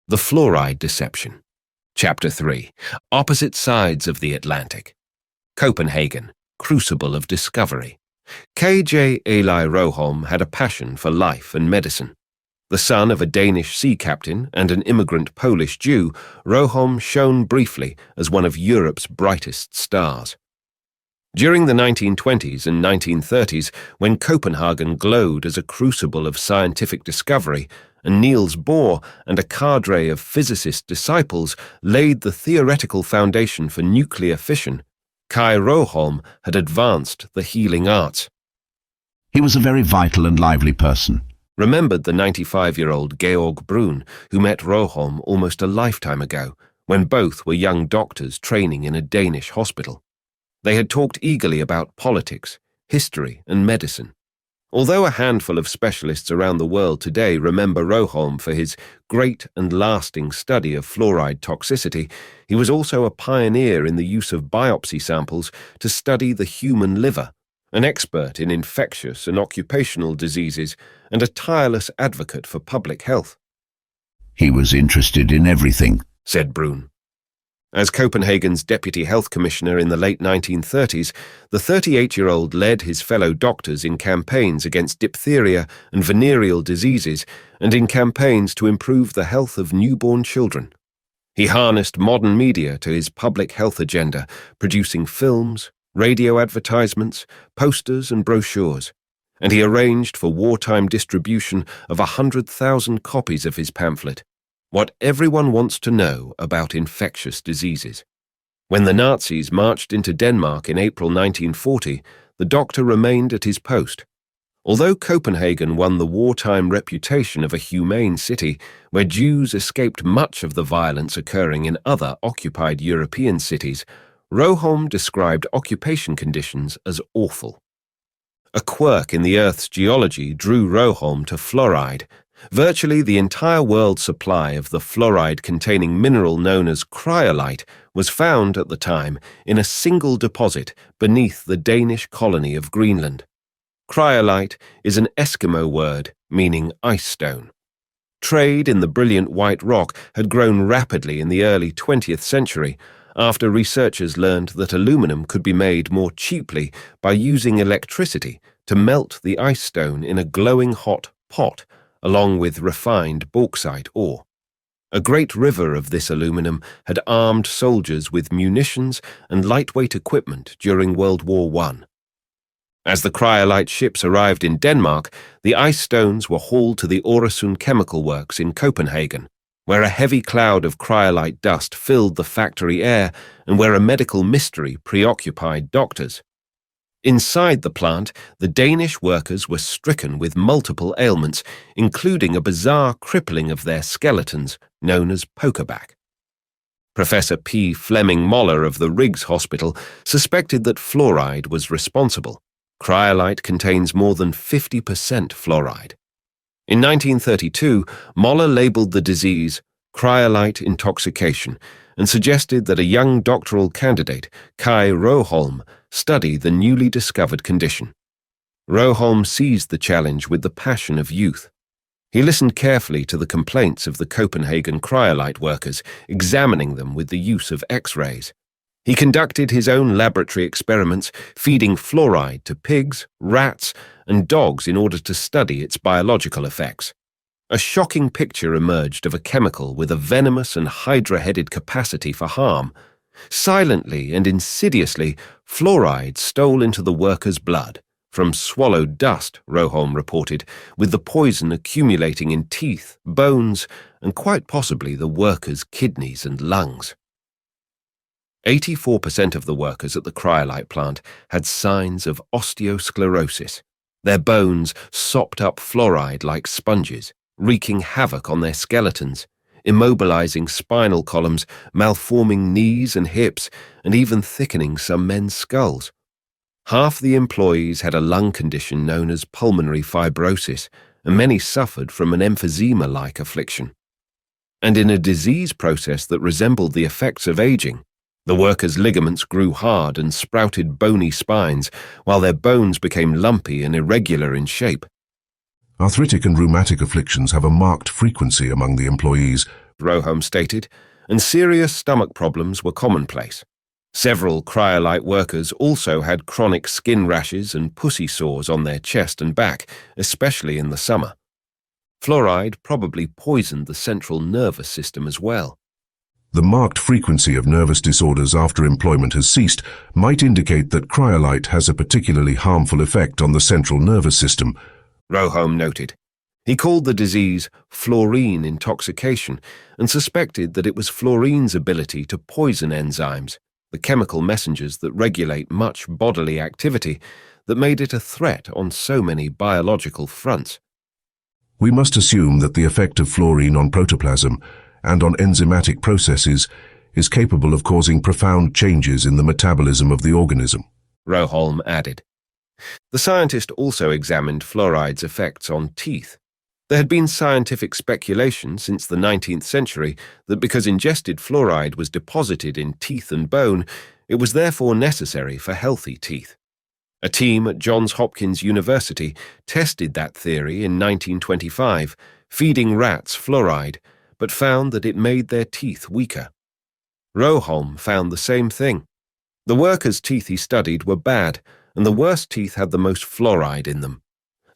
The Fluoride Deception. Chapter 3. Opposite Sides of the Atlantic. Copenhagen, Crucible of Discovery. K.J. Eli Roholm had a passion for life and medicine. The son of a Danish sea captain and an immigrant Polish Jew, Roholm shone briefly as one of Europe's brightest stars. During the 1920s and 1930s, when Copenhagen glowed as a crucible of scientific discovery, and Niels Bohr and a cadre of physicist disciples laid the theoretical foundation for nuclear fission, Kai Roholm had advanced the healing arts. He was a very vital and lively person, Remembered the 95-year-old Georg Brun, who met Roholm almost a lifetime ago, when both were young doctors training in a Danish hospital. They had talked eagerly about politics, history, and medicine. Although a handful of specialists around the world today remember Roholm for his great and lasting study of fluoride toxicity, he was also a pioneer in the use of biopsy samples to study the human liver, an expert in infectious and occupational diseases, and a tireless advocate for public health. He was interested in everything, said Brun. As Copenhagen's deputy health commissioner in the late 1930s, the 38-year-old led his fellow doctors in campaigns against diphtheria and venereal diseases and in campaigns to improve the health of newborn children. He harnessed modern media to his public health agenda, producing films, radio advertisements, posters and brochures, and he arranged for wartime distribution of 100,000 copies of his pamphlet, What Everyone Wants to Know About Infectious Diseases. When the Nazis marched into Denmark in April 1940, the doctor remained at his post. Although Copenhagen won the wartime reputation of a humane city where Jews escaped much of the violence occurring in other occupied European cities, Roholm described occupation conditions as awful. A quirk in the Earth's geology drew Roholm to fluoride. Virtually the entire world supply of the fluoride-containing mineral known as cryolite was found at the time in a single deposit beneath the Danish colony of Greenland. Cryolite is an Eskimo word meaning ice stone. Trade in the brilliant white rock had grown rapidly in the early 20th century after researchers learned that aluminum could be made more cheaply by using electricity to melt the ice stone in a glowing hot pot along with refined bauxite ore. A great river of this aluminum had armed soldiers with munitions and lightweight equipment during World War I. As the cryolite ships arrived in Denmark, the ice stones were hauled to the Øresund chemical works in Copenhagen, where a heavy cloud of cryolite dust filled the factory air and where a medical mystery preoccupied doctors. Inside the plant, the Danish workers were stricken with multiple ailments, including a bizarre crippling of their skeletons, known as pokerback. Professor P. Fleming Moller of the Riggs Hospital suspected that fluoride was responsible. Cryolite contains more than 50% fluoride. In 1932, Moller labeled the disease cryolite intoxication and suggested that a young doctoral candidate, Kai Roholm, study the newly discovered condition. Roholm seized the challenge with the passion of youth. He listened carefully to the complaints of the Copenhagen cryolite workers, examining them with the use of X-rays. He conducted his own laboratory experiments, feeding fluoride to pigs, rats, and dogs in order to study its biological effects. A shocking picture emerged of a chemical with a venomous and hydra-headed capacity for harm. Silently and insidiously, fluoride stole into the workers' blood, from swallowed dust, Roholm reported, with the poison accumulating in teeth, bones, and quite possibly the workers' kidneys and lungs. 84% of the workers at the cryolite plant had signs of osteosclerosis. Their bones sopped up fluoride like sponges, wreaking havoc on their skeletons, immobilizing spinal columns, malforming knees and hips, and even thickening some men's skulls. Half the employees had a lung condition known as pulmonary fibrosis, and many suffered from an emphysema-like affliction. And in a disease process that resembled the effects of aging, the workers' ligaments grew hard and sprouted bony spines, while their bones became lumpy and irregular in shape. Arthritic and rheumatic afflictions have a marked frequency among the employees, Roholm stated, and serious stomach problems were commonplace. Several cryolite workers also had chronic skin rashes and pussy sores on their chest and back, especially in the summer. Fluoride probably poisoned the central nervous system as well. The marked frequency of nervous disorders after employment has ceased might indicate that cryolite has a particularly harmful effect on the central nervous system, Roholm noted. He called the disease fluorine intoxication and suspected that it was fluorine's ability to poison enzymes, the chemical messengers that regulate much bodily activity, that made it a threat on so many biological fronts. We must assume that the effect of fluorine on protoplasm and on enzymatic processes is capable of causing profound changes in the metabolism of the organism, Roholm added. The scientist also examined fluoride's effects on teeth. There had been scientific speculation since the 19th century that because ingested fluoride was deposited in teeth and bone, it was therefore necessary for healthy teeth. A team at Johns Hopkins University tested that theory in 1925, feeding rats fluoride, but found that it made their teeth weaker. Roholm found the same thing. The workers' teeth he studied were bad, and the worst teeth had the most fluoride in them.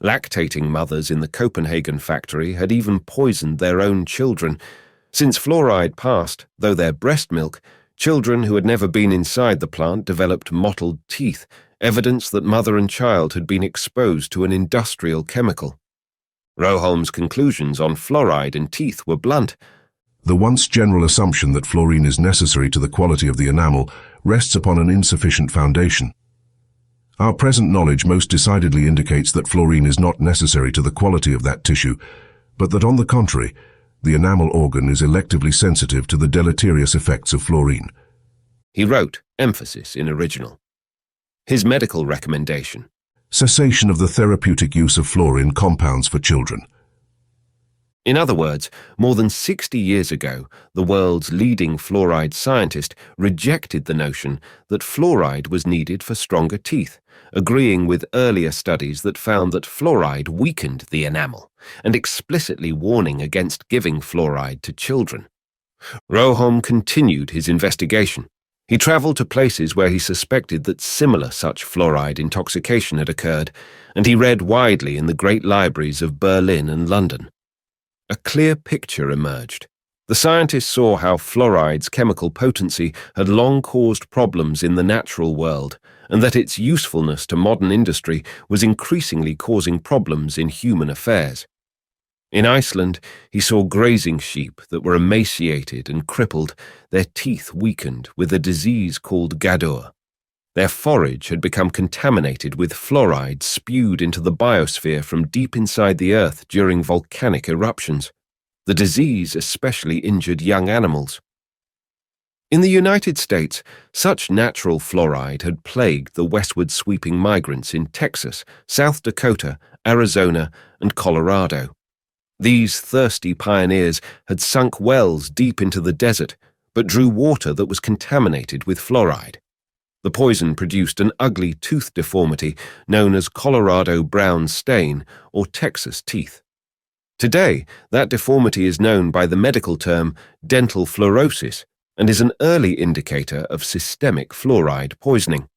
Lactating mothers in the Copenhagen factory had even poisoned their own children. Since fluoride passed, though their breast milk, children who had never been inside the plant developed mottled teeth, evidence that mother and child had been exposed to an industrial chemical. Roholm's conclusions on fluoride and teeth were blunt. The once general assumption that fluorine is necessary to the quality of the enamel rests upon an insufficient foundation. Our present knowledge most decidedly indicates that fluorine is not necessary to the quality of that tissue, but that on the contrary, the enamel organ is electively sensitive to the deleterious effects of fluorine. He wrote, emphasis in original. His medical recommendation: Cessation of the therapeutic use of fluorine compounds for children. In other words, more than 60 years ago, the world's leading fluoride scientist rejected the notion that fluoride was needed for stronger teeth, agreeing with earlier studies that found that fluoride weakened the enamel, and explicitly warning against giving fluoride to children. Roholm continued his investigation. He traveled to places where he suspected that similar such fluoride intoxication had occurred, and he read widely in the great libraries of Berlin and London. A clear picture emerged. The scientists saw how fluoride's chemical potency had long caused problems in the natural world, and that its usefulness to modern industry was increasingly causing problems in human affairs. In Iceland, he saw grazing sheep that were emaciated and crippled, their teeth weakened with a disease called gadur. Their forage had become contaminated with fluoride spewed into the biosphere from deep inside the earth during volcanic eruptions. The disease especially injured young animals. In the United States, such natural fluoride had plagued the westward sweeping migrants in Texas, South Dakota, Arizona, and Colorado. These thirsty pioneers had sunk wells deep into the desert, but drew water that was contaminated with fluoride. The poison produced an ugly tooth deformity known as Colorado brown stain or Texas teeth. Today, that deformity is known by the medical term dental fluorosis and is an early indicator of systemic fluoride poisoning.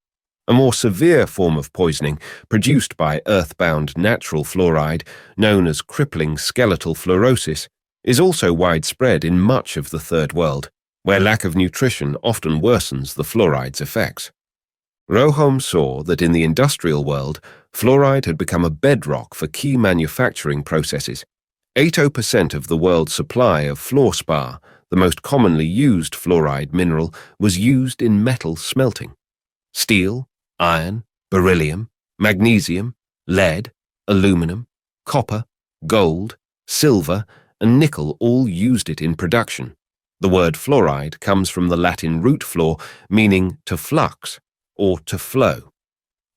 A more severe form of poisoning, produced by earthbound natural fluoride, known as crippling skeletal fluorosis, is also widespread in much of the Third World, where lack of nutrition often worsens the fluoride's effects. Roholm saw that in the industrial world, fluoride had become a bedrock for key manufacturing processes. 80% of the world's supply of fluorspar, the most commonly used fluoride mineral, was used in metal smelting. Steel, iron, beryllium, magnesium, lead, aluminum, copper, gold, silver, and nickel all used it in production. The word fluoride comes from the Latin root fluor, meaning to flux or to flow.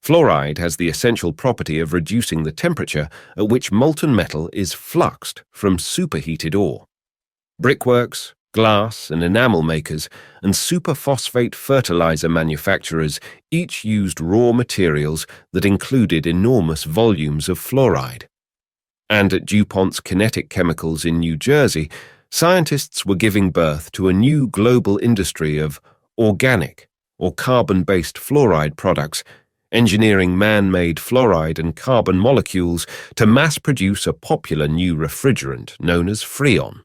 Fluoride has the essential property of reducing the temperature at which molten metal is fluxed from superheated ore. Brickworks, glass and enamel makers, and superphosphate fertilizer manufacturers each used raw materials that included enormous volumes of fluoride. And at DuPont's Kinetic Chemicals in New Jersey, scientists were giving birth to a new global industry of organic or carbon-based fluoride products, engineering man-made fluoride and carbon molecules to mass-produce a popular new refrigerant known as Freon.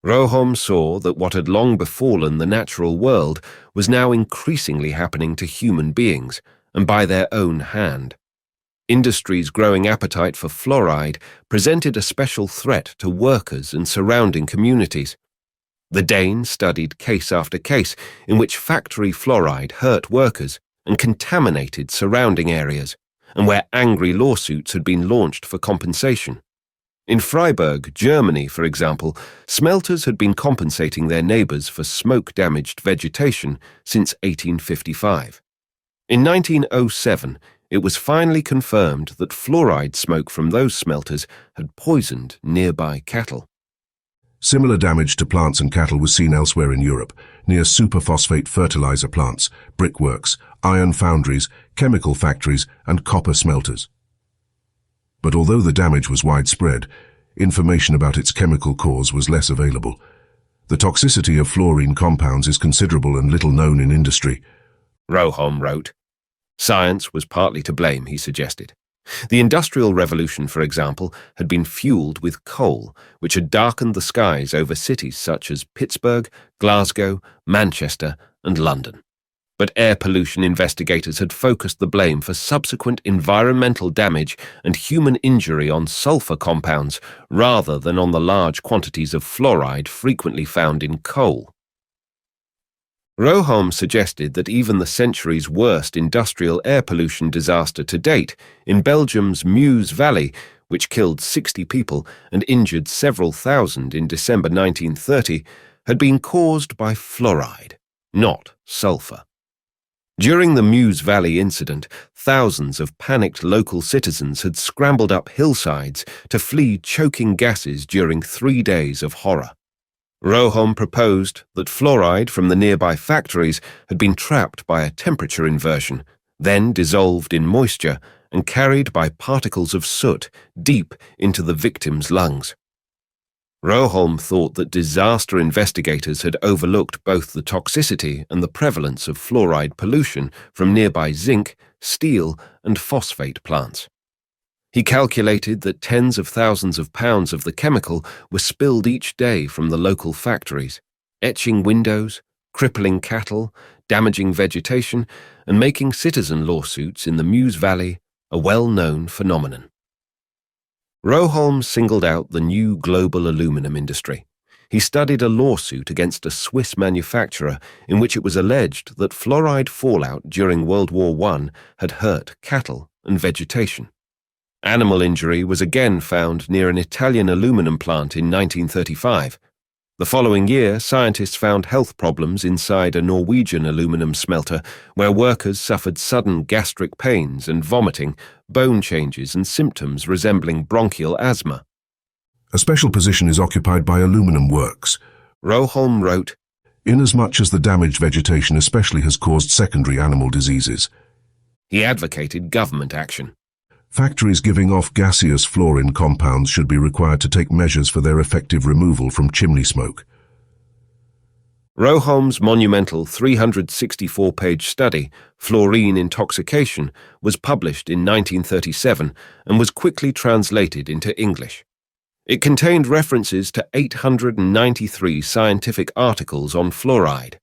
Rohom saw that what had long befallen the natural world was now increasingly happening to human beings, and by their own hand. Industry's growing appetite for fluoride presented a special threat to workers and surrounding communities. The Dane studied case after case in which factory fluoride hurt workers and contaminated surrounding areas, and where angry lawsuits had been launched for compensation. In Freiburg, Germany, for example, smelters had been compensating their neighbors for smoke-damaged vegetation since 1855. In 1907, it was finally confirmed that fluoride smoke from those smelters had poisoned nearby cattle. Similar damage to plants and cattle was seen elsewhere in Europe, near superphosphate fertilizer plants, brickworks, iron foundries, chemical factories, and copper smelters. But although the damage was widespread, information about its chemical cause was less available. The toxicity of fluorine compounds is considerable and little known in industry. Rohom wrote. Science was partly to blame, he suggested. The Industrial Revolution, for example, had been fueled with coal, which had darkened the skies over cities such as Pittsburgh, Glasgow, Manchester, and London. But air pollution investigators had focused the blame for subsequent environmental damage and human injury on sulfur compounds rather than on the large quantities of fluoride frequently found in coal. Rohom suggested that even the century's worst industrial air pollution disaster to date, in Belgium's Meuse Valley, which killed 60 people and injured several thousand in December 1930, had been caused by fluoride, not sulfur. During the Meuse Valley incident, thousands of panicked local citizens had scrambled up hillsides to flee choking gases during 3 days of horror. Rohom proposed that fluoride from the nearby factories had been trapped by a temperature inversion, then dissolved in moisture and carried by particles of soot deep into the victim's lungs. Rohom thought that disaster investigators had overlooked both the toxicity and the prevalence of fluoride pollution from nearby zinc, steel, and phosphate plants. He calculated that tens of thousands of pounds of the chemical were spilled each day from the local factories, etching windows, crippling cattle, damaging vegetation, and making citizen lawsuits in the Meuse Valley a well-known phenomenon. Rohom singled out the new global aluminum industry. He studied a lawsuit against a Swiss manufacturer in which it was alleged that fluoride fallout during World War I had hurt cattle and vegetation. Animal injury was again found near an Italian aluminum plant in 1935. The following year, scientists found health problems inside a Norwegian aluminum smelter where workers suffered sudden gastric pains and vomiting, bone changes and symptoms resembling bronchial asthma. A special position is occupied by aluminum works. Rohom wrote, Inasmuch as the damaged vegetation especially has caused secondary animal diseases. He advocated government action. Factories giving off gaseous fluorine compounds should be required to take measures for their effective removal from chimney smoke. Rohom's monumental 364-page study, Fluorine Intoxication, was published in 1937 and was quickly translated into English. It contained references to 893 scientific articles on fluoride.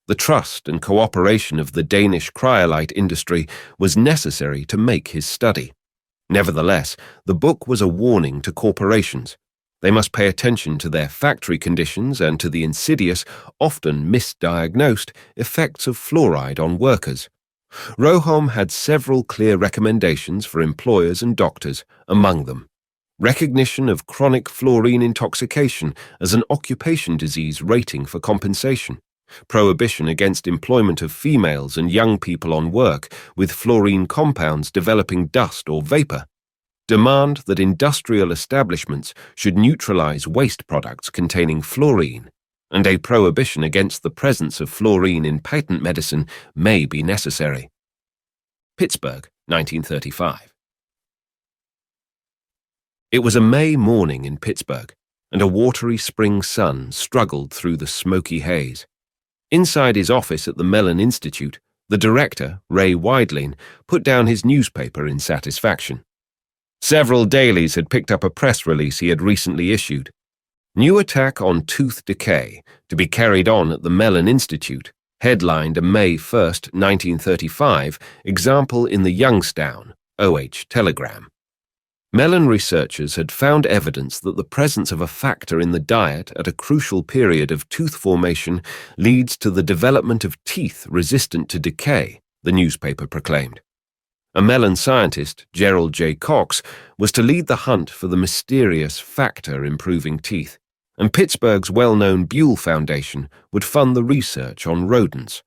The trust and cooperation of the Danish cryolite industry was necessary to make his study. Nevertheless, the book was a warning to corporations. They must pay attention to their factory conditions and to the insidious, often misdiagnosed, effects of fluoride on workers. Rohom had several clear recommendations for employers and doctors, among them recognition of chronic fluorine intoxication as an occupation disease rating for compensation, prohibition against employment of females and young people on work with fluorine compounds developing dust or vapor, demand that industrial establishments should neutralize waste products containing fluorine, and a prohibition against the presence of fluorine in patent medicine may be necessary. Pittsburgh, 1935. It was a May morning in Pittsburgh. and a watery spring sun struggled through the smoky haze. Inside his office at the Mellon Institute, the director, Ray Wideline, put down his newspaper in satisfaction. Several dailies had picked up a press release he had recently issued. New attack on tooth decay, to be carried on at the Mellon Institute, headlined a May 1, 1935, example in the Youngstown, OH telegram. Mellon researchers had found evidence that the presence of a factor in the diet at a crucial period of tooth formation leads to the development of teeth resistant to decay, the newspaper proclaimed. A Mellon scientist, Gerald J. Cox, was to lead the hunt for the mysterious factor improving teeth, and Pittsburgh's well-known Buell Foundation would fund the research on rodents.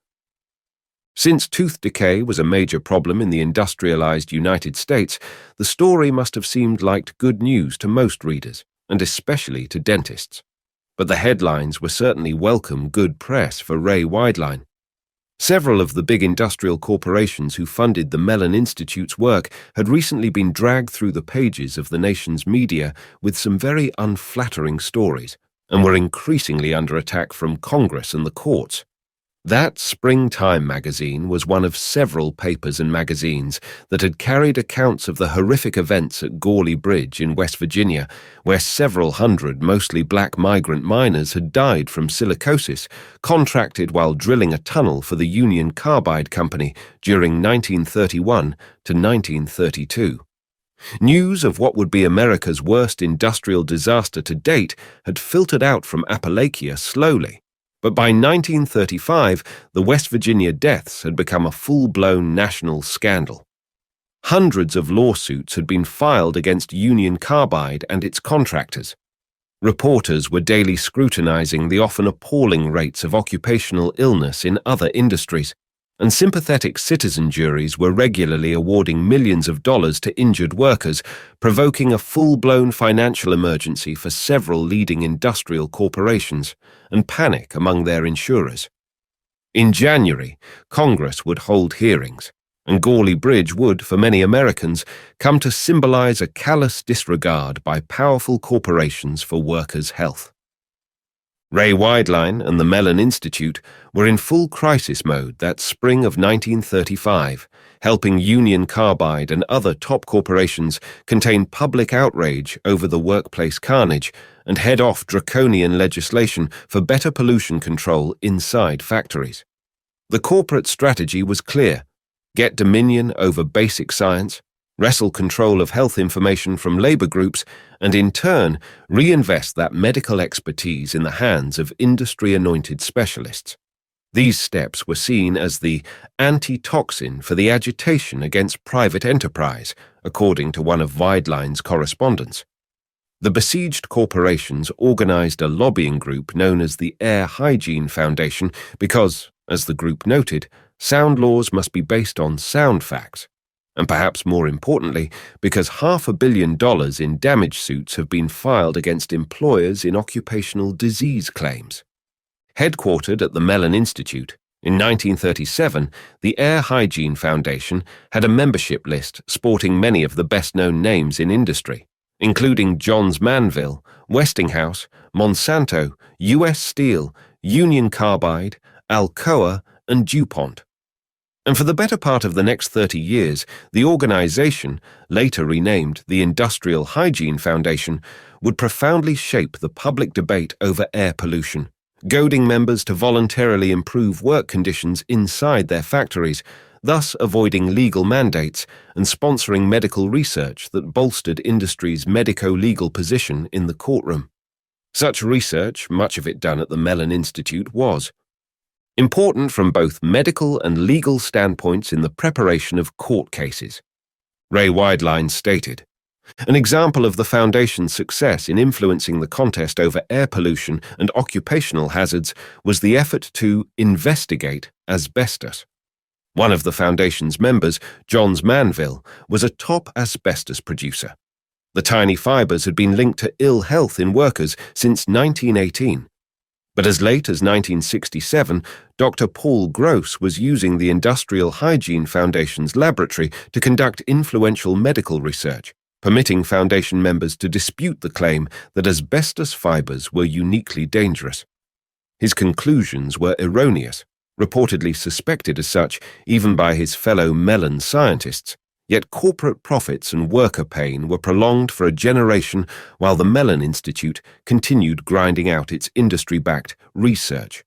Since tooth decay was a major problem in the industrialized United States, the story must have seemed like good news to most readers, and especially to dentists. But the headlines were certainly welcome good press for Ray Wideline. Several of the big industrial corporations who funded the Mellon Institute's work had recently been dragged through the pages of the nation's media with some very unflattering stories, and were increasingly under attack from Congress and the courts. That Springtime magazine was one of several papers and magazines that had carried accounts of the horrific events at Gawley Bridge in West Virginia, where several hundred mostly black migrant miners had died from silicosis, contracted while drilling a tunnel for the Union Carbide Company during 1931 to 1932. News of what would be America's worst industrial disaster to date had filtered out from Appalachia slowly. But by 1935, the West Virginia deaths had become a full-blown national scandal. Hundreds of lawsuits had been filed against Union Carbide and its contractors. Reporters were daily scrutinizing the often appalling rates of occupational illness in other industries, and sympathetic citizen juries were regularly awarding millions of dollars to injured workers, provoking a full-blown financial emergency for several leading industrial corporations, and panic among their insurers. In January, Congress would hold hearings, and Gawley Bridge would, for many Americans, come to symbolize a callous disregard by powerful corporations for workers' health. Ray Wideline and the Mellon Institute were in full crisis mode that spring of 1935, helping Union Carbide and other top corporations contain public outrage over the workplace carnage and head off draconian legislation for better pollution control inside factories. The corporate strategy was clear: get dominion over basic science, wrestle control of health information from labor groups, and in turn reinvest that medical expertise in the hands of industry-anointed specialists. These steps were seen as the anti-toxin for the agitation against private enterprise, according to one of Wideline's correspondents. The besieged corporations organized a lobbying group known as the Air Hygiene Foundation because, as the group noted, sound laws must be based on sound facts. And perhaps more importantly, because $500 million in damage suits have been filed against employers in occupational disease claims. Headquartered at the Mellon Institute, in 1937, the Air Hygiene Foundation had a membership list sporting many of the best-known names in industry, including Johns Manville, Westinghouse, Monsanto, U.S. Steel, Union Carbide, Alcoa, and DuPont. And for the better part of the next 30 years, the organization, later renamed the Industrial Hygiene Foundation, would profoundly shape the public debate over air pollution, goading members to voluntarily improve work conditions inside their factories, thus avoiding legal mandates and sponsoring medical research that bolstered industry's medico-legal position in the courtroom. Such research, much of it done at the Mellon Institute, was important from both medical and legal standpoints in the preparation of court cases. Ray Wideline stated, "An example of the Foundation's success in influencing the contest over air pollution and occupational hazards was the effort to investigate asbestos. One of the Foundation's members, Johns Manville, was a top asbestos producer. The tiny fibers had been linked to ill health in workers since 1918. But as late as 1967, Dr. Paul Gross was using the Industrial Hygiene Foundation's laboratory to conduct influential medical research, permitting Foundation members to dispute the claim that asbestos fibers were uniquely dangerous. His conclusions were erroneous, reportedly suspected as such even by his fellow Mellon scientists, yet corporate profits and worker pain were prolonged for a generation while the Mellon Institute continued grinding out its industry-backed research.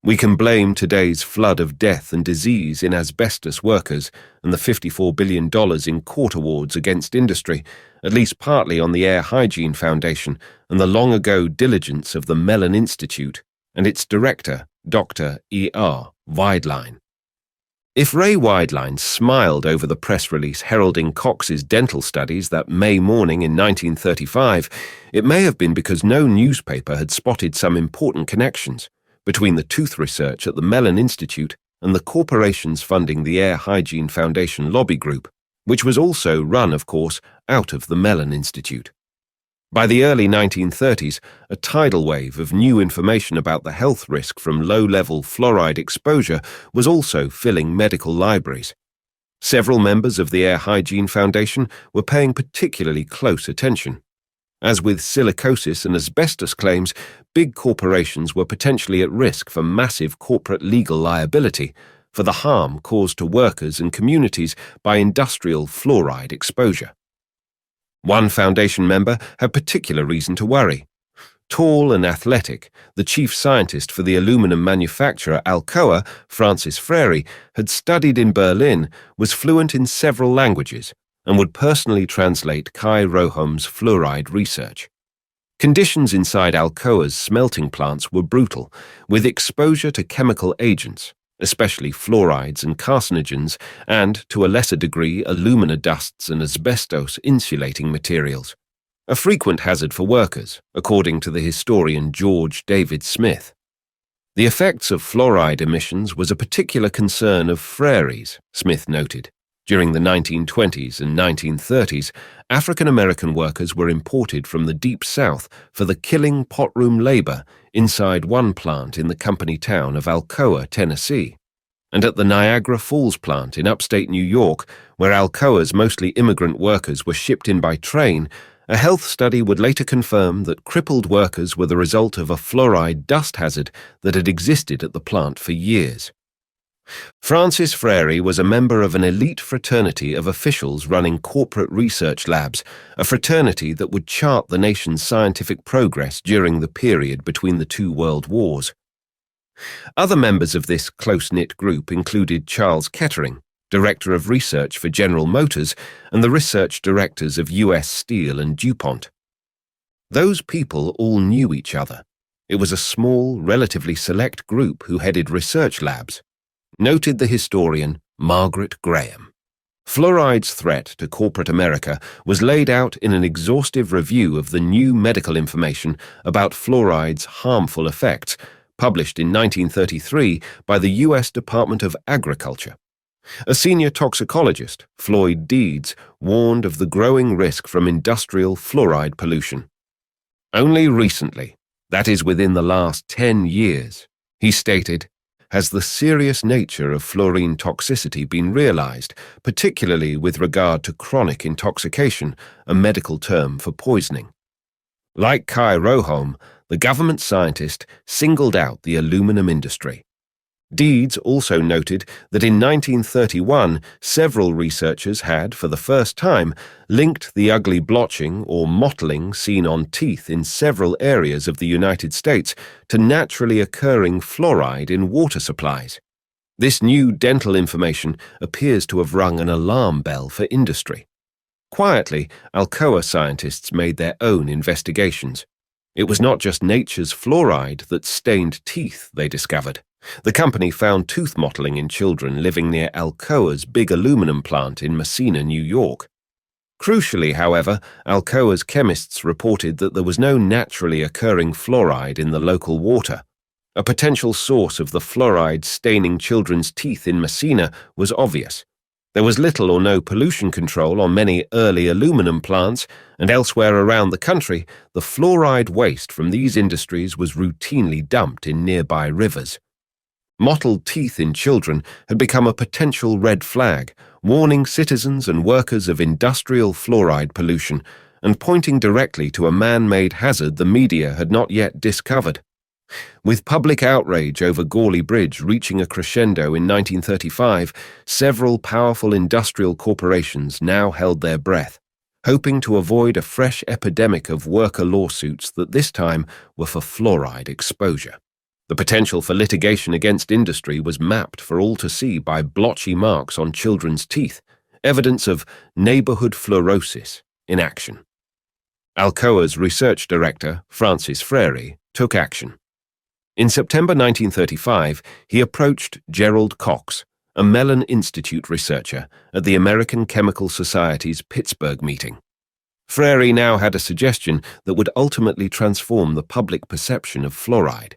We can blame today's flood of death and disease in asbestos workers and the $54 billion in court awards against industry, at least partly on the Air Hygiene Foundation and the long-ago diligence of the Mellon Institute and its director, Dr. E.R. Weidlein. If Ray Weidlein smiled over the press release heralding Cox's dental studies that May morning in 1935, it may have been because no newspaper had spotted some important connections between the tooth research at the Mellon Institute and the corporations funding the Air Hygiene Foundation lobby group, which was also run, of course, out of the Mellon Institute. By the early 1930s, a tidal wave of new information about the health risk from low-level fluoride exposure was also filling medical libraries. Several members of the Air Hygiene Foundation were paying particularly close attention. As with silicosis and asbestos claims, big corporations were potentially at risk for massive corporate legal liability for the harm caused to workers and communities by industrial fluoride exposure. One Foundation member had particular reason to worry. Tall and athletic, the chief scientist for the aluminum manufacturer Alcoa, Francis Freri, had studied in Berlin, was fluent in several languages, and would personally translate Kai Rohom's fluoride research. Conditions inside Alcoa's smelting plants were brutal, with exposure to chemical agents, especially fluorides and carcinogens, and, to a lesser degree, alumina dusts and asbestos insulating materials. A frequent hazard for workers, according to the historian George David Smith. The effects of fluoride emissions was a particular concern of Freri's, Smith noted. During the 1920s and 1930s, African-American workers were imported from the Deep South for the killing potroom labor inside one plant in the company town of Alcoa, Tennessee, and at the Niagara Falls plant in upstate New York, where Alcoa's mostly immigrant workers were shipped in by train. A health study would later confirm that crippled workers were the result of a fluoride dust hazard that had existed at the plant for years. Francis Freri was a member of an elite fraternity of officials running corporate research labs, a fraternity that would chart the nation's scientific progress during the period between the two world wars. Other members of this close-knit group included Charles Kettering, Director of Research for General Motors, and the research directors of U.S. Steel and DuPont. Those people all knew each other. It was a small, relatively select group who headed research labs. Noted the historian Margaret Graham. Fluoride's threat to corporate America was laid out in an exhaustive review of the new medical information about fluoride's harmful effects, published in 1933 by the U.S. Department of Agriculture. A senior toxicologist, Floyd Deeds, warned of the growing risk from industrial fluoride pollution. Only recently, that is within the last 10 years, he stated, has the serious nature of fluorine toxicity been realized, particularly with regard to chronic intoxication, a medical term for poisoning. Like Kai Rohom, the government scientist singled out the aluminum industry. Deeds also noted that in 1931, several researchers had, for the first time, linked the ugly blotching or mottling seen on teeth in several areas of the United States to naturally occurring fluoride in water supplies. This new dental information appears to have rung an alarm bell for industry. Quietly, Alcoa scientists made their own investigations. It was not just nature's fluoride that stained teeth, they discovered. The company found tooth mottling in children living near Alcoa's big aluminum plant in Messina, New York. Crucially, however, Alcoa's chemists reported that there was no naturally occurring fluoride in the local water. A potential source of the fluoride staining children's teeth in Messina was obvious. There was little or no pollution control on many early aluminum plants, and elsewhere around the country, the fluoride waste from these industries was routinely dumped in nearby rivers. Mottled teeth in children had become a potential red flag, warning citizens and workers of industrial fluoride pollution and pointing directly to a man-made hazard the media had not yet discovered. With public outrage over Gourley Bridge reaching a crescendo in 1935, several powerful industrial corporations now held their breath, hoping to avoid a fresh epidemic of worker lawsuits that this time were for fluoride exposure. The potential for litigation against industry was mapped for all to see by blotchy marks on children's teeth, evidence of neighborhood fluorosis in action. Alcoa's research director, Francis Frary, took action. In September 1935, he approached Gerald Cox, a Mellon Institute researcher, at the American Chemical Society's Pittsburgh meeting. Frary now had a suggestion that would ultimately transform the public perception of fluoride.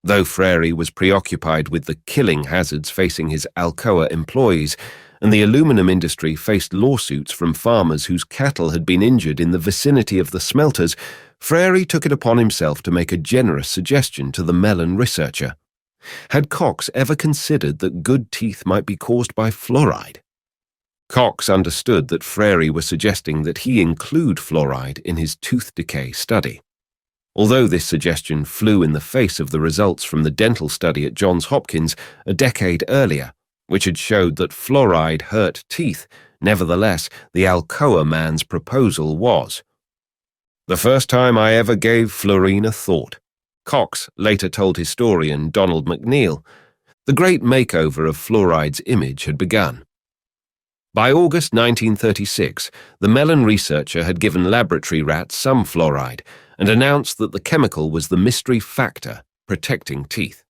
Though Frary was preoccupied with the killing hazards facing his Alcoa employees, and the aluminum industry faced lawsuits from farmers whose cattle had been injured in the vicinity of the smelters, Frary took it upon himself to make a generous suggestion to the Mellon researcher. Had Cox ever considered that good teeth might be caused by fluoride? Cox understood that Frary was suggesting that he include fluoride in his tooth decay study. Although this suggestion flew in the face of the results from the dental study at Johns Hopkins a decade earlier, which had showed that fluoride hurt teeth, nevertheless, the Alcoa man's proposal was. "The first time I ever gave fluorine a thought," Cox later told historian Donald McNeil. The great makeover of fluoride's image had begun. By August 1936, the Mellon researcher had given laboratory rats some fluoride and announced that the chemical was the mystery factor protecting teeth.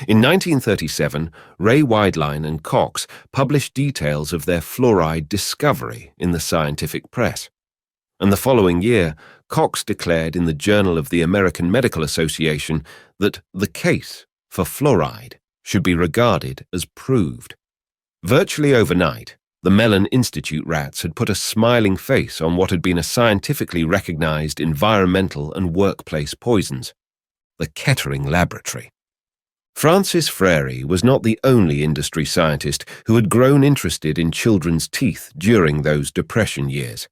In 1937, Ray Weidlein and Cox published details of their fluoride discovery in the scientific press. And the following year, Cox declared in the Journal of the American Medical Association that the case for fluoride should be regarded as proved. Virtually overnight, the Mellon Institute rats had put a smiling face on what had been a scientifically recognized environmental and workplace poisons, the Kettering Laboratory. Francis Frary was not the only industry scientist who had grown interested in children's teeth during those Depression years.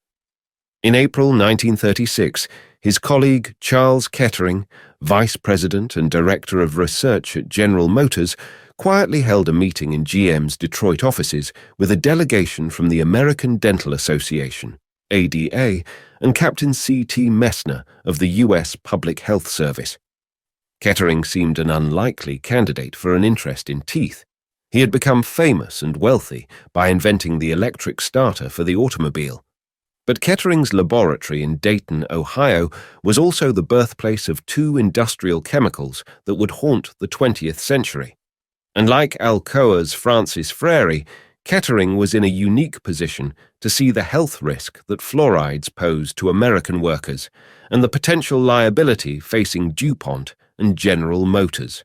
In April 1936, his colleague Charles Kettering, vice president and director of research at General Motors, quietly held a meeting in GM's Detroit offices with a delegation from the American Dental Association, ADA, and Captain C.T. Messner of the U.S. Public Health Service. Kettering seemed an unlikely candidate for an interest in teeth. He had become famous and wealthy by inventing the electric starter for the automobile. But Kettering's laboratory in Dayton, Ohio, was also the birthplace of two industrial chemicals that would haunt the 20th century. And like Alcoa's Francis Frary, Kettering was in a unique position to see the health risk that fluorides posed to American workers and the potential liability facing DuPont and General Motors.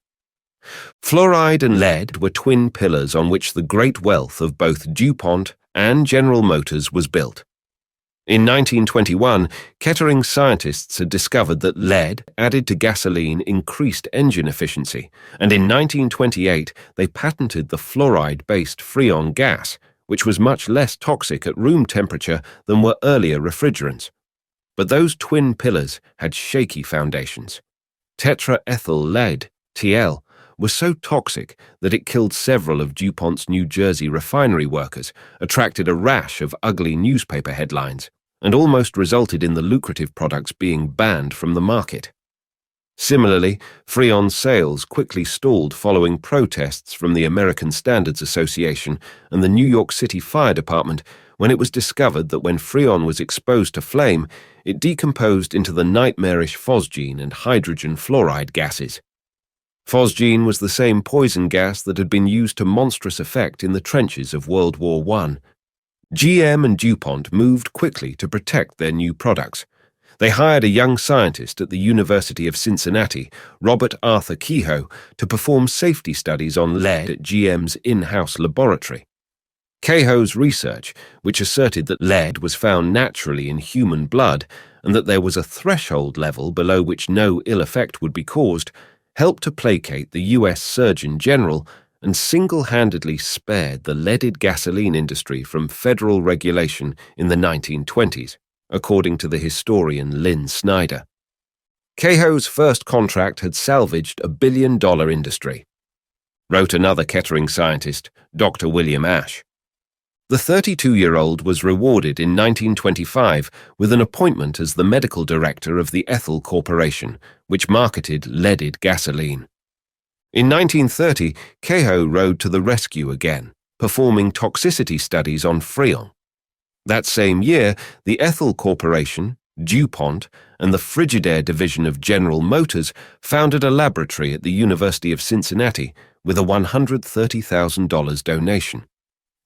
Fluoride and lead were twin pillars on which the great wealth of both DuPont and General Motors was built. In 1921, Kettering scientists had discovered that lead added to gasoline increased engine efficiency, and in 1928 they patented the fluoride-based Freon gas, which was much less toxic at room temperature than were earlier refrigerants. But those twin pillars had shaky foundations. Tetraethyl lead, TL, was so toxic that it killed several of DuPont's New Jersey refinery workers, attracted a rash of ugly newspaper headlines, and almost resulted in the lucrative products being banned from the market. Similarly, Freon sales quickly stalled following protests from the American Standards Association and the New York City Fire Department when it was discovered that when Freon was exposed to flame, it decomposed into the nightmarish phosgene and hydrogen fluoride gases. Phosgene was the same poison gas that had been used to monstrous effect in the trenches of World War I. GM and DuPont moved quickly to protect their new products. They hired a young scientist at the University of Cincinnati, Robert Arthur Kehoe, to perform safety studies on lead at GM's in-house laboratory. Kehoe's research, which asserted that lead was found naturally in human blood and that there was a threshold level below which no ill effect would be caused, helped to placate the U.S. Surgeon General and single-handedly spared the leaded gasoline industry from federal regulation in the 1920s, according to the historian Lynn Snyder. Kehoe's first contract had salvaged a billion-dollar industry, wrote another Kettering scientist, Dr. William Ashe. The 32-year-old was rewarded in 1925 with an appointment as the medical director of the Ethel Corporation, which marketed leaded gasoline. In 1930, Kehoe rode to the rescue again, performing toxicity studies on Freon. That same year, the Ethel Corporation, DuPont, and the Frigidaire division of General Motors founded a laboratory at the University of Cincinnati with a $130,000 donation.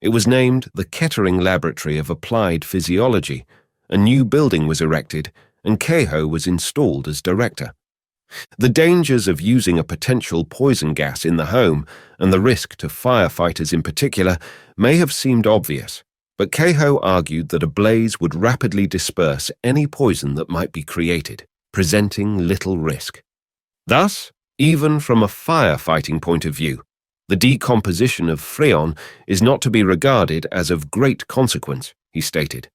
It was named the Kettering Laboratory of Applied Physiology. A new building was erected, and Kehoe was installed as director. The dangers of using a potential poison gas in the home, and the risk to firefighters in particular, may have seemed obvious, but Kehoe argued that a blaze would rapidly disperse any poison that might be created, presenting little risk. Thus, even from a firefighting point of view, the decomposition of Freon is not to be regarded as of great consequence, he stated.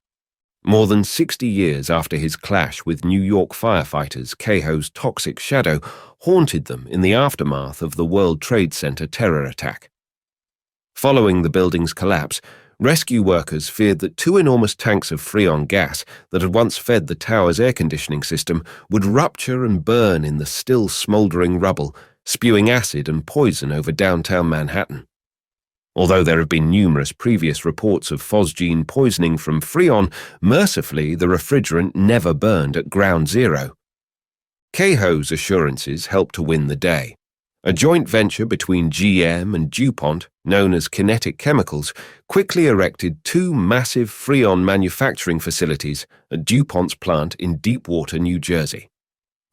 More than 60 years after his clash with New York firefighters, Kehoe's toxic shadow haunted them in the aftermath of the World Trade Center terror attack. Following the building's collapse, rescue workers feared that two enormous tanks of Freon gas that had once fed the tower's air conditioning system would rupture and burn in the still smoldering rubble, spewing acid and poison over downtown Manhattan. Although there have been numerous previous reports of phosgene poisoning from Freon, mercifully the refrigerant never burned at ground zero. Kehoe's assurances helped to win the day. A joint venture between GM and DuPont, known as Kinetic Chemicals, quickly erected two massive Freon manufacturing facilities at DuPont's plant in Deepwater, New Jersey.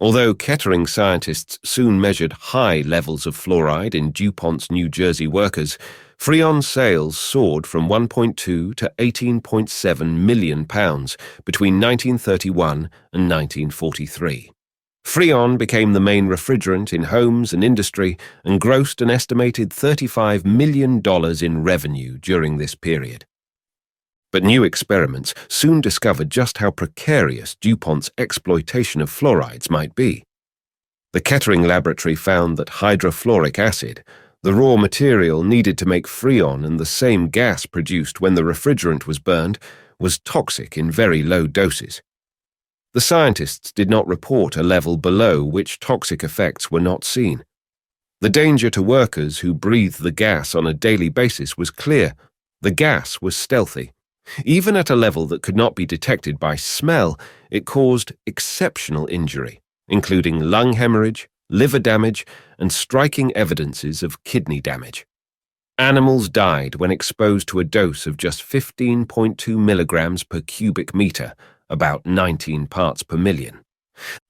Although Kettering scientists soon measured high levels of fluoride in DuPont's New Jersey workers, Freon sales soared from 1.2 to 18.7 million pounds between 1931 and 1943. Freon became the main refrigerant in homes and industry and grossed an estimated $35 million in revenue during this period. But new experiments soon discovered just how precarious DuPont's exploitation of fluorides might be. The Kettering laboratory found that hydrofluoric acid, the raw material needed to make Freon and the same gas produced when the refrigerant was burned, was toxic in very low doses. The scientists did not report a level below which toxic effects were not seen. The danger to workers who breathed the gas on a daily basis was clear. The gas was stealthy. Even at a level that could not be detected by smell, it caused exceptional injury, including lung hemorrhage, liver damage, and striking evidences of kidney damage. Animals died when exposed to a dose of just 15.2 milligrams per cubic meter, about 19 parts per million.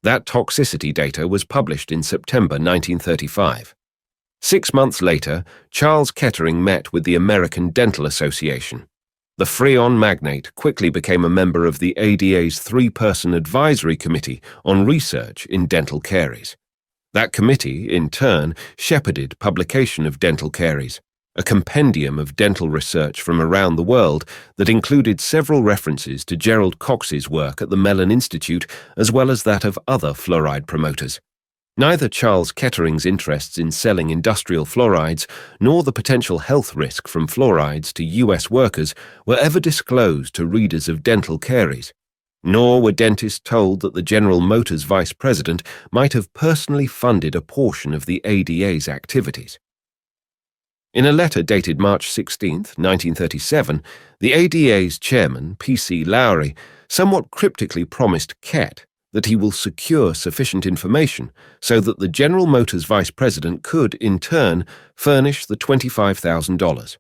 That toxicity data was published in September 1935. 6 months later, Charles Kettering met with the American Dental Association. The Freon magnate quickly became a member of the ADA's 3-person advisory committee on research in dental caries. That committee, in turn, shepherded publication of Dental Caries, a compendium of dental research from around the world that included several references to Gerald Cox's work at the Mellon Institute as well as that of other fluoride promoters. Neither Charles Kettering's interests in selling industrial fluorides nor the potential health risk from fluorides to U.S. workers were ever disclosed to readers of Dental Caries, nor were dentists told that the General Motors vice president might have personally funded a portion of the ADA's activities. In a letter dated March 16, 1937, the ADA's chairman, P.C. Lowry, somewhat cryptically promised Kett that he will secure sufficient information so that the General Motors vice president could, in turn, furnish the $25,000.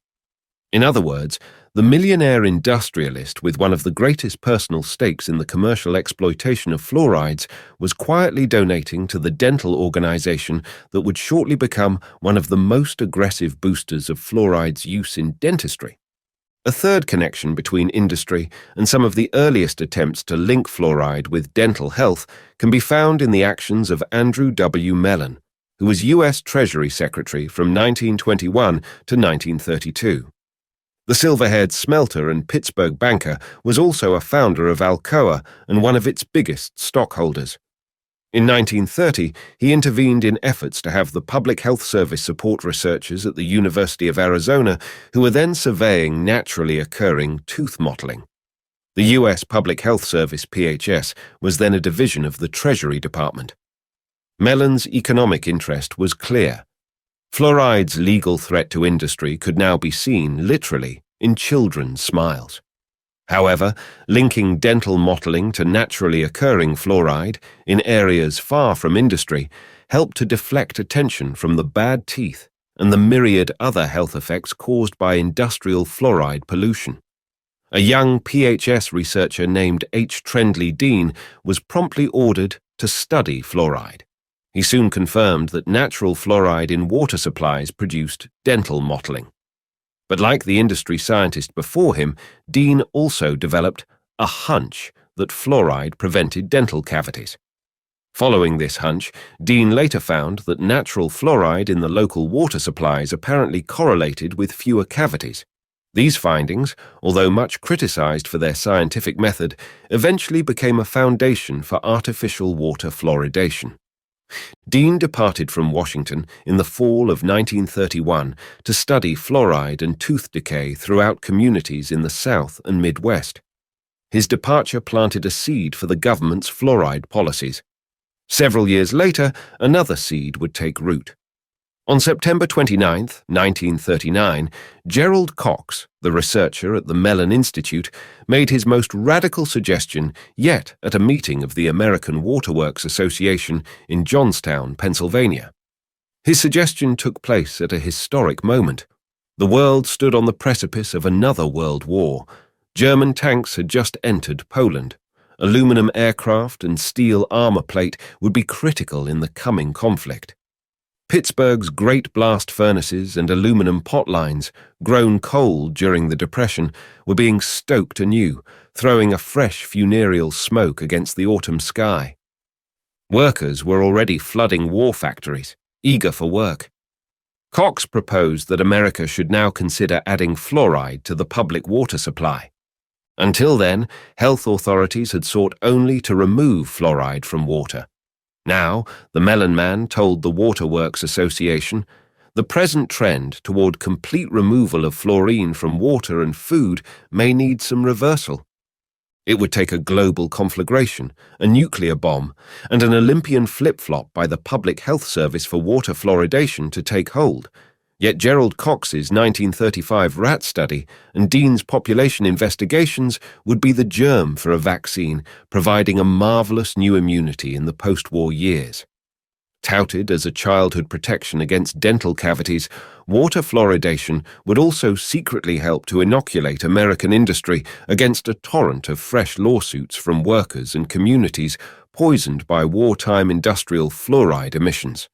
In other words, the millionaire industrialist with one of the greatest personal stakes in the commercial exploitation of fluorides was quietly donating to the dental organization that would shortly become one of the most aggressive boosters of fluoride's use in dentistry. A third connection between industry and some of the earliest attempts to link fluoride with dental health can be found in the actions of Andrew W. Mellon, who was U.S. Treasury Secretary from 1921 to 1932. The silver-haired smelter and Pittsburgh banker was also a founder of Alcoa and one of its biggest stockholders. In 1930, he intervened in efforts to have the Public Health Service support researchers at the University of Arizona who were then surveying naturally occurring tooth mottling. The U.S. Public Health Service, PHS, was then a division of the Treasury Department. Mellon's economic interest was clear. Fluoride's legal threat to industry could now be seen, literally, in children's smiles. However, linking dental mottling to naturally occurring fluoride in areas far from industry helped to deflect attention from the bad teeth and the myriad other health effects caused by industrial fluoride pollution. A young PHS researcher named H. Trendley Dean was promptly ordered to study fluoride. He soon confirmed that natural fluoride in water supplies produced dental mottling. But like the industry scientist before him, Dean also developed a hunch that fluoride prevented dental cavities. Following this hunch, Dean later found that natural fluoride in the local water supplies apparently correlated with fewer cavities. These findings, although much criticized for their scientific method, eventually became a foundation for artificial water fluoridation. Dean departed from Washington in the fall of 1931 to study fluoride and tooth decay throughout communities in the South and Midwest. His departure planted a seed for the government's fluoride policies. Several years later, another seed would take root. On September 29, 1939, Gerald Cox, the researcher at the Mellon Institute, made his most radical suggestion yet at a meeting of the American Waterworks Association in Johnstown, Pennsylvania. His suggestion took place at a historic moment. The world stood on the precipice of another world war. German tanks had just entered Poland. Aluminum aircraft and steel armor plate would be critical in the coming conflict. Pittsburgh's great blast furnaces and aluminum pot lines, grown cold during the Depression, were being stoked anew, throwing a fresh funereal smoke against the autumn sky. Workers were already flooding war factories, eager for work. Cox proposed that America should now consider adding fluoride to the public water supply. Until then, health authorities had sought only to remove fluoride from water. Now, the Mellon man told the Waterworks Association, the present trend toward complete removal of fluorine from water and food may need some reversal. It would take a global conflagration, a nuclear bomb, and an Olympian flip-flop by the Public Health Service for water fluoridation to take hold. Yet Gerald Cox's 1935 rat study and Dean's population investigations would be the germ for a vaccine, providing a marvelous new immunity in the post-war years. Touted as a childhood protection against dental cavities, water fluoridation would also secretly help to inoculate American industry against a torrent of fresh lawsuits from workers and communities poisoned by wartime industrial fluoride emissions.